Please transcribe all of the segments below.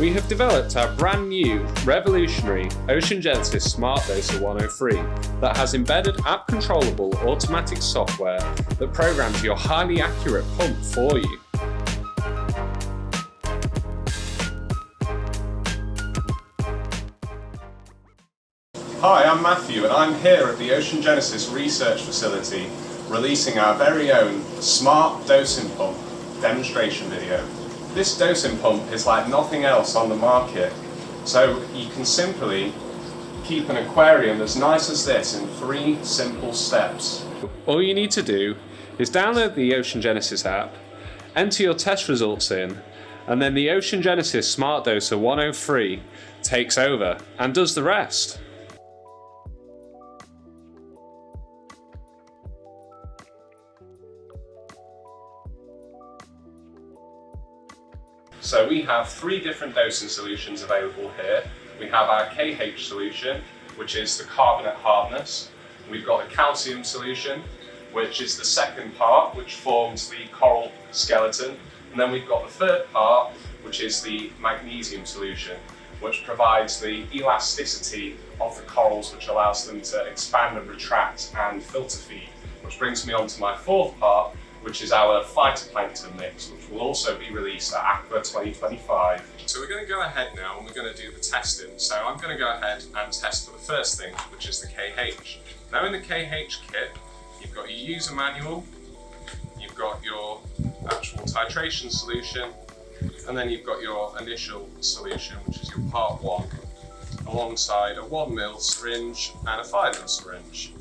we have developed our brand new, revolutionary Ocean Genesis Smart Doser 103 that has embedded app-controllable automatic software that programs your highly accurate pump for you. Hi, I'm Matthew and I'm here at the Ocean Genesis Research Facility releasing our very own Smart Dosing Pump demonstration video. This dosing pump is like nothing else on the market, so you can simply keep an aquarium as nice as this in 3 simple steps. All you need to do is download the Ocean Genesis app, enter your test results in, and then the Ocean Genesis Smart Doser 103 takes over and does the rest. So we have 3 different dosing solutions available here. We have our KH solution, which is the carbonate hardness. We've got a calcium solution, which is the second part, which forms the coral skeleton. And then we've got the third part, which is the magnesium solution, which provides the elasticity of the corals, which allows them to expand and retract and filter feed. Which brings me on to my 4th part, which is our phytoplankton mix, which will also be released at Aqua 2025. So we're going to go ahead now and we're going to do the testing. So I'm going to go ahead and test for the first thing, which is the KH. Now in the KH kit, you've got your user manual, you've got your actual titration solution, and then you've got your initial solution, which is your part 1, alongside a 1ml syringe and a 5ml syringe.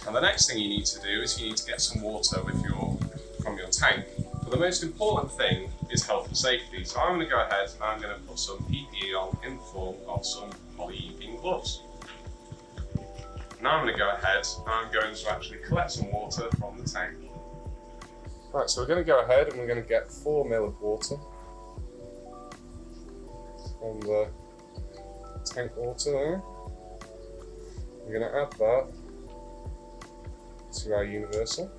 And the next thing you need to do is you need to get some water from your tank. But the most important thing is health and safety. So I'm going to go ahead and I'm going to put some PPE on in the form of some polyethylene gloves. Now I'm going to go ahead and I'm going to actually collect some water from the tank. Right, so we're going to go ahead and we're going to get 4ml of water from the tank water there. We're going to add that to our universal.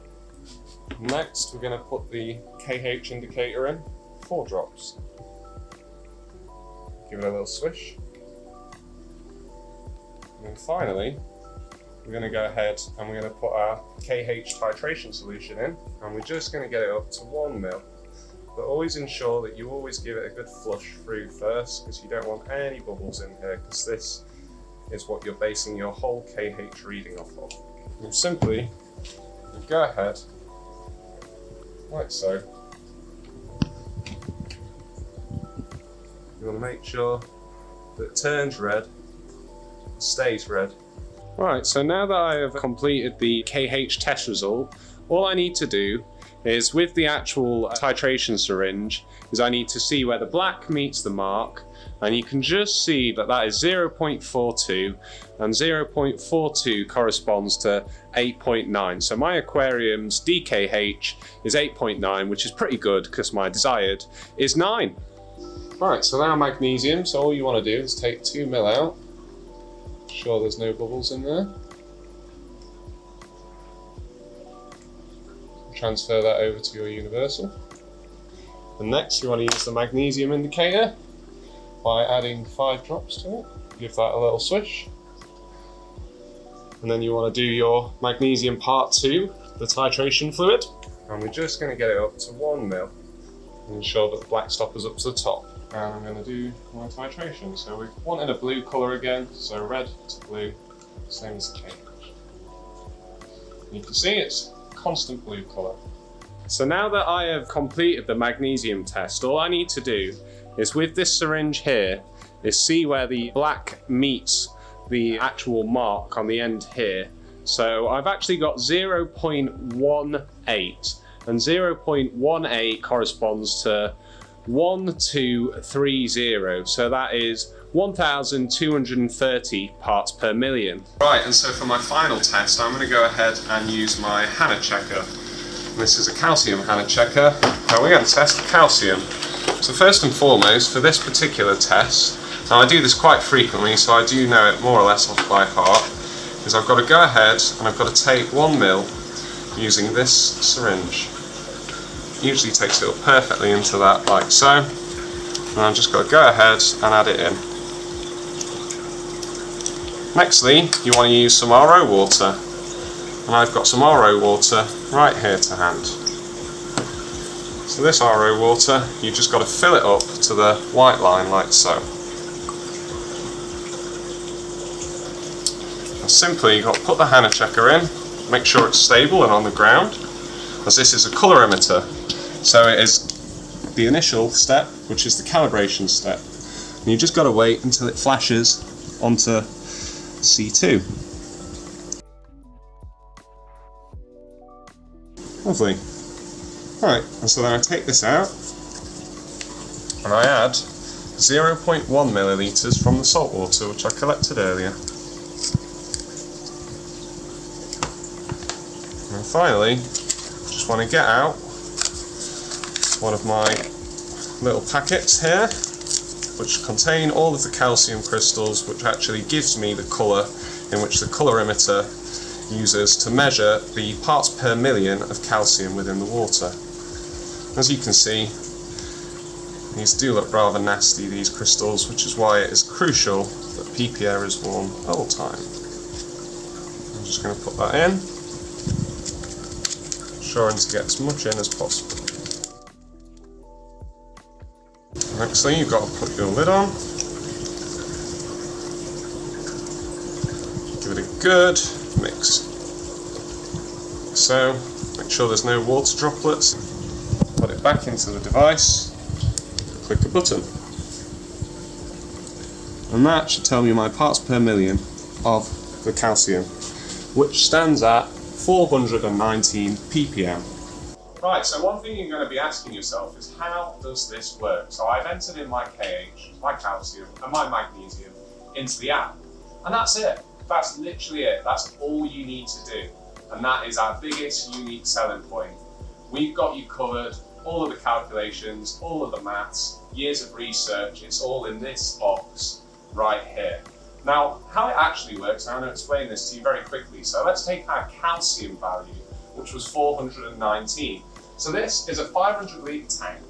Next, we're going to put the KH indicator in, 4 drops. Give it a little swish. And then finally, we're going to go ahead and we're going to put our KH titration solution in, and we're just going to get it up to 1ml. But always ensure that you always give it a good flush through first, because you don't want any bubbles in here, because this is what you're basing your whole KH reading off of. And simply go ahead, like so. You want to make sure that it turns red, stays red. Right, so now that I have completed the KH test result, all I need to do is with the actual titration syringe, is I need to see where the black meets the mark, and you can just see that that is 0.42, and 0.42 corresponds to 8.9. So my aquarium's DKH is 8.9, which is pretty good because my desired is 9. Right, so now magnesium, so all you want to do is take 2ml out, sure there's no bubbles in there. Transfer that over to your universal. And next you want to use the magnesium indicator by adding 5 drops to it. Give that a little swish. And then you want to do your magnesium part 2, the titration fluid. And we're just going to get it up to 1ml and ensure that the black stopper's up to the top. And I'm going to do my titration. So we're wanting a blue colour again, so red to blue, same as the KH. You can see it's constant blue colour. So now that I have completed the magnesium test, all I need to do is with this syringe here is see where the black meets the actual mark on the end here. So I've actually got 0.18, and 0.18 corresponds to 1230, so that is 1,230 parts per million. Right, and so for my final test, I'm going to go ahead and use my Hanna checker. This is a calcium Hanna checker, and we're going to test the calcium. So first and foremost, for this particular test, now I do this quite frequently, so I do know it more or less off by heart, is I've got to go ahead and I've got to take 1ml using this syringe. Usually takes it up perfectly into that like so. And I've just got to go ahead and add it in. Nextly, you want to use some RO water. And I've got some RO water right here to hand. So this RO water, you've just got to fill it up to the white line like so. And simply, you've got to put the Hannah checker in, make sure it's stable and on the ground, as this is a colorimeter. So it is the initial step, which is the calibration step. And you've just got to wait until it flashes onto C2. Lovely. Right, and so then I take this out and I add 0.1 millilitres from the salt water which I collected earlier. And finally, just want to get out one of my little packets here which contain all of the calcium crystals, which actually gives me the colour in which the colorimeter uses to measure the parts per million of calcium within the water. As you can see, these do look rather nasty, these crystals, which is why it is crucial that PPA is worn at all time. I'm just going to put that in, ensuring to get as much in as possible. Nextly, you've got to put your lid on, give it a good mix. So, make sure there's no water droplets. Put it back into the device, click a button. And that should tell me my parts per million of the calcium, which stands at 419 ppm. Right, so one thing you're going to be asking yourself is, how does this work? So I've entered in my KH, my calcium, and my magnesium into the app. And that's it. That's literally it. That's all you need to do. And that is our biggest unique selling point. We've got you covered, all of the calculations, all of the maths, years of research, it's all in this box right here. Now, how it actually works, I'm going to explain this to you very quickly. So let's take our calcium value, which was 419. So this is a 500 litre tank,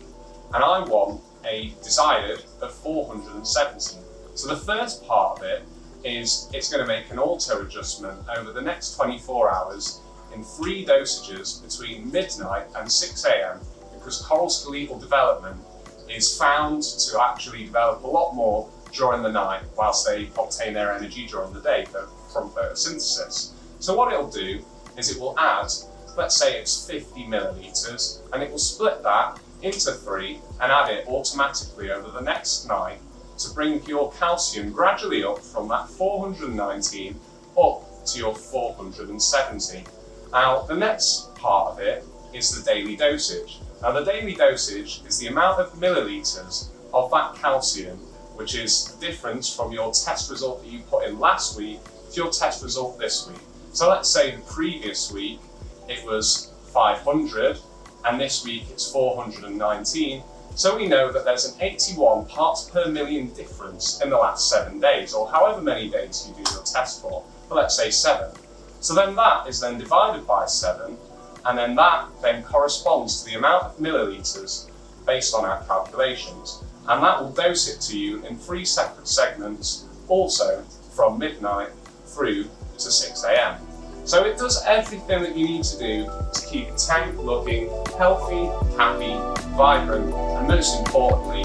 and I want a desired of 470. So the first part of it is it's going to make an auto adjustment over the next 24 hours in 3 dosages between midnight and 6 AM, because coral skeletal development is found to actually develop a lot more during the night whilst they obtain their energy during the day from photosynthesis. So what it'll do is it will add, let's say it's 50 millilitres, and it will split that into 3 and add it automatically over the next night to bring your calcium gradually up from that 419 up to your 470. Now, the next part of it is the daily dosage. Now, the daily dosage is the amount of millilitres of that calcium, which is the difference from your test result that you put in last week to your test result this week. So let's say the previous week it was 500, and this week it's 419. So we know that there's an 81 parts per million difference in the last 7 days, or however many days you do your test for, but let's say 7. So then that is then divided by 7, and then that then corresponds to the amount of millilitres based on our calculations. And that will dose it to you in 3 separate segments, also from midnight through to 6 AM. So it does everything that you need to do to keep the tank looking healthy, happy, vibrant, and most importantly,